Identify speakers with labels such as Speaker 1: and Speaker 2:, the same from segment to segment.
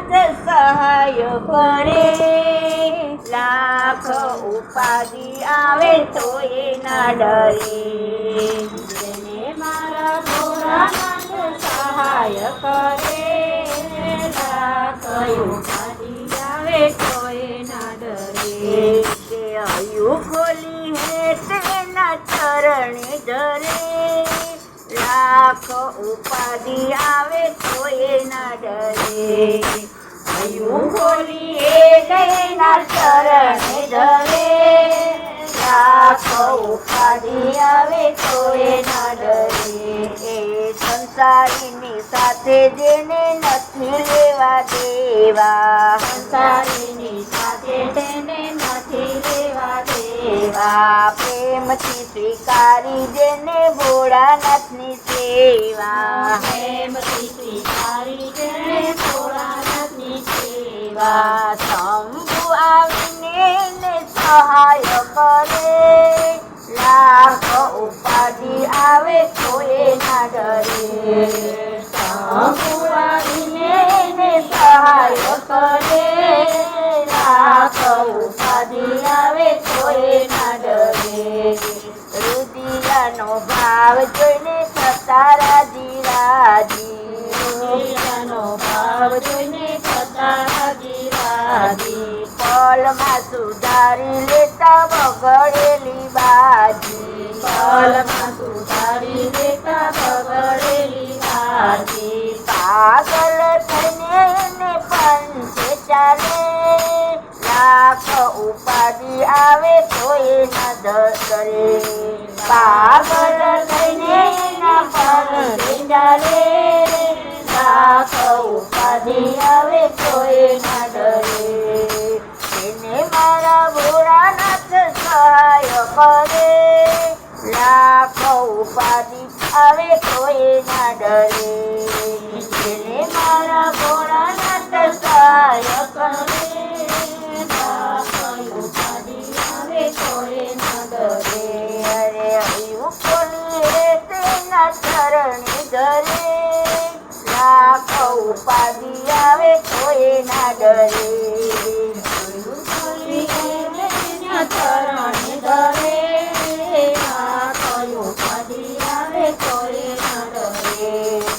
Speaker 1: ભોળાનાથ સહાય કરે, લાખ ઉપાધિ આવે તો એ ના ડરે.
Speaker 2: જેને મારા ભોળાનાથ સહાય કરે, લાખ ઉપાધિ આવે તો એ ના ડરે.
Speaker 1: કે હૈયું ખોલી હે તેના ચરણે ધરે, લાખ ઉપાધિ આવે તો એ ના ડરે. હૈયું ખોલી હે તેના ચરણે ધરે, લાખ ઉપાધિ આવે તો એ ના ડરે. એ સંસારીની સાથે જેને નથી લેવા દેવા,
Speaker 2: સંસારીની સાથે તેને નથી લેવા દેવા.
Speaker 1: પ્રેમથી સ્વીકારી જેને ભોળાનાથની સેવા,
Speaker 2: પ્રેમથી સ્વીકારી જેને ભોળાનાથની સેવા.
Speaker 1: શંભુ આવીને એને સહાય કરે, લાખ ઉપાધિ આવે તો એ ના ડરે.
Speaker 2: શંભુ આવીને
Speaker 1: એને સહાય કરે,
Speaker 2: લાખ ઉપાધિ આવે તો એ ના ડરે.
Speaker 1: રુદિયાનો ભાવ જોઈને થતા રાજી રાજી,
Speaker 2: રુદિયાનો ભાવ જોઈને થતા રાજી રાજી.
Speaker 1: પલમાં સુધારી લેતા બગડેલી બાજી,
Speaker 2: પલમાં સુધારી લેતા બગડેલી બાજી.
Speaker 1: પાગલ થઈને એને પંથે ચાલે, લાખ ઉપાધિ આવે તો એ ના ડરે. પાગલ થઈને એના પંથે ચાલે, લાખ ઉપાધિ આવે તો એ ના ડરે. એને મારા ભોળાનાથ સહાય કરે, લાખ ઉપાધિ આવે તો એ ના ડરે. એને મારા ભોળાનાથ સહાય કરે,
Speaker 2: લાખ ઉપાધિ આવે તો એ ના ડરે.
Speaker 1: અરે હૈયું ખોલી તેના ચરણે ધરે, લાખ ઉપાધિ આવે તો એ ના ડરે.
Speaker 2: ચરણે ધરે, લાખ ઉપાધિ આવે તો એ ના ડરે.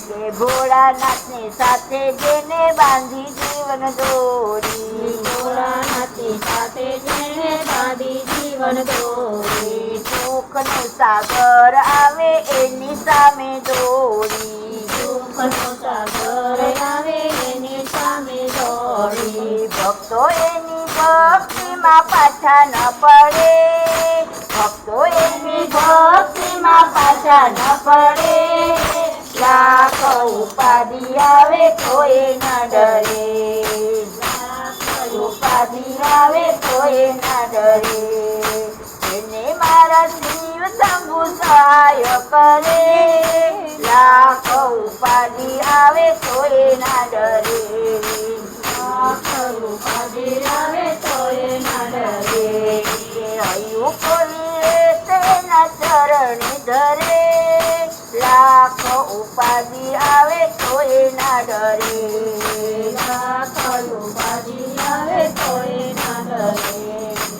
Speaker 1: કે ભોળાનાથની સાથે જેને બાંધી જીવન દોરી,
Speaker 2: ભોળાનાથની સાથે જેને બાંધી જીવન દોરી.
Speaker 1: સુખનો સાગર આવે એની સામે દોડી,
Speaker 2: સુખનો સાગર આવે એની સામે દોડી.
Speaker 1: ભક્તો એની ભક્તિમાં પાછા ન પડે, ભક્તો એની ભક્તિમાં પાછા ન પડે, લાખ ઉપાધિ આવે તો એ ના ડરે. લાખ ઉપાધિ આવે તો એ ના ડરે. એને મારા શિવ શંભુ સહાય કરે, લાખ ઉપાધિ આવે તો એ ના ડરે.
Speaker 2: લાખ ઉપાધિ આવે તો એ ના ડરે.
Speaker 1: કે હૈયું ખોલી તેના ચરણે ધરે, લાખ ઉપાધિ આવે તો એ ના ડરે.
Speaker 2: લાખ ઉપાધિ આવે તો એ ના ડરે.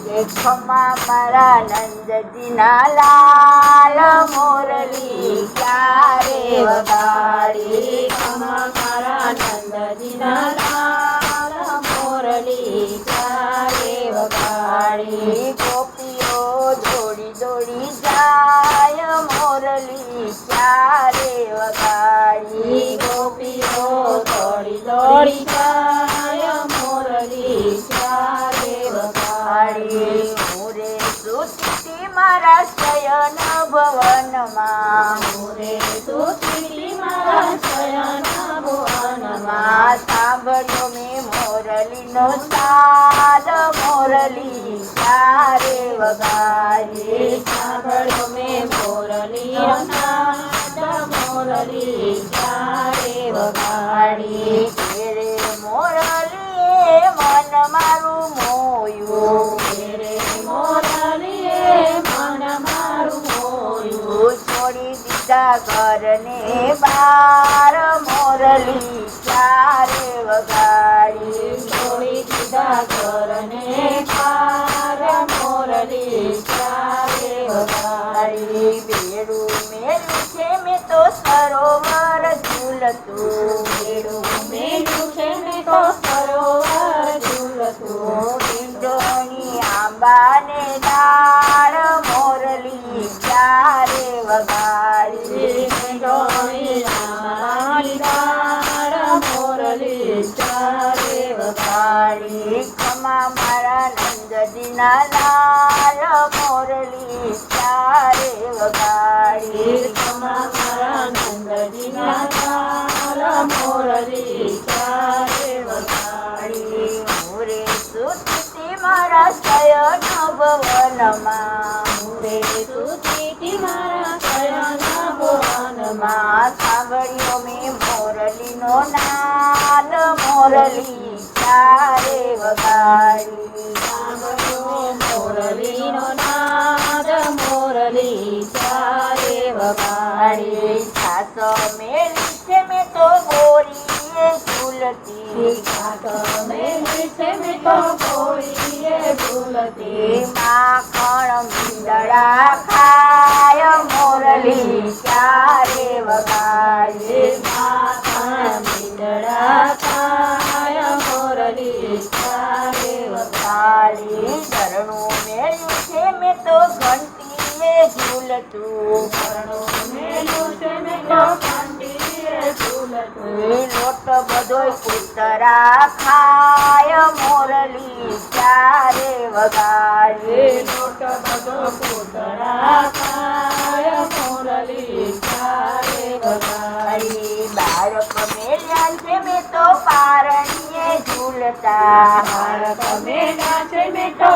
Speaker 1: કે ખમા મારા નંદજીના લાલ મોરલી ક્યારે વગાડી,
Speaker 2: ખમા મારા નંદજીના લાલ મોરલી ક્યારે વગાડી.
Speaker 1: ગોપીઓ દોડી દોડી જાય મોરલી ક્યારે વગાડી.
Speaker 2: ગોપીઓ દોડી દોડી જાય મોરલી ક્યારે વગાડી.
Speaker 1: મોરે સુતી મારા શયન ભવનમાં,
Speaker 2: મોરે સુતી મારા શયન ભુવનમાં.
Speaker 1: સાંભળ્યો મેં મોરલીનો સાદ, મોરલી ક્યારે વગાડી.
Speaker 2: સાંભળ્યો મેં મોરલીનો નાદ, મોરલી ક્યારે વગાડી.
Speaker 1: રે મોરલીએ મન મારું મોયું,
Speaker 2: રે મોરલીએ મન મારું મોયું.
Speaker 1: છોડી દીધા ઘરને બાર, મોરલી ક્યારે વગાડી. ઝૂલતું
Speaker 2: બેડું મેલ્યું છે મેં તો સરોવર ઝૂલતું
Speaker 1: ઈંડોની આંબાને ડાળ મોરલી ક્યારે વગાડી
Speaker 2: ઈંડોની આંબાની ડાળ મોરલી ચારે
Speaker 1: વગાડી ખમા મારા નંદજીના લાલ મોરલી ક્યારે વગાડી
Speaker 2: મારા નંદજીના લાલ મોરલી ચારે વગાડી
Speaker 1: મોરે સુતી મારા શયન ભવનમાં
Speaker 2: રે સુતી મારા શયન ભુવનમાં
Speaker 1: માં સાંભળ્યો મેં મોરલીનો નાદ મોરલી ક્યારે વગાડી
Speaker 2: સાંભળ્યો મોરલીનો નાદ મોરલી ચારે વગાડી
Speaker 1: સાસો મેલી છે મેં તો ગોરીએ ઝૂલતી
Speaker 2: મેલી છે મેં તો ગોરીએ ઝૂલતી
Speaker 1: માખણ મીંદડા ખાય મોરલી ક્યારે વગાડી
Speaker 2: માખણ મીંદડા ખાય મોરલી ચારે વગાડી
Speaker 1: ધરણું મેલ્યું છે મેં તો ઘંટીએ ઝૂલતું
Speaker 2: મેલું છે મેં તો ઘંટીએ ઝૂલતું
Speaker 1: લોટ બધોય કૂતરા ખાય મોરલી ક્યારે વગાડી
Speaker 2: લોટ બધો કૂતરા ખાય મોરલી ચારે વગાડી
Speaker 1: બાળક મેલ્યા છે મેં તો પારણીએ ઝૂલતા
Speaker 2: બાળક મેલા છે મેં તો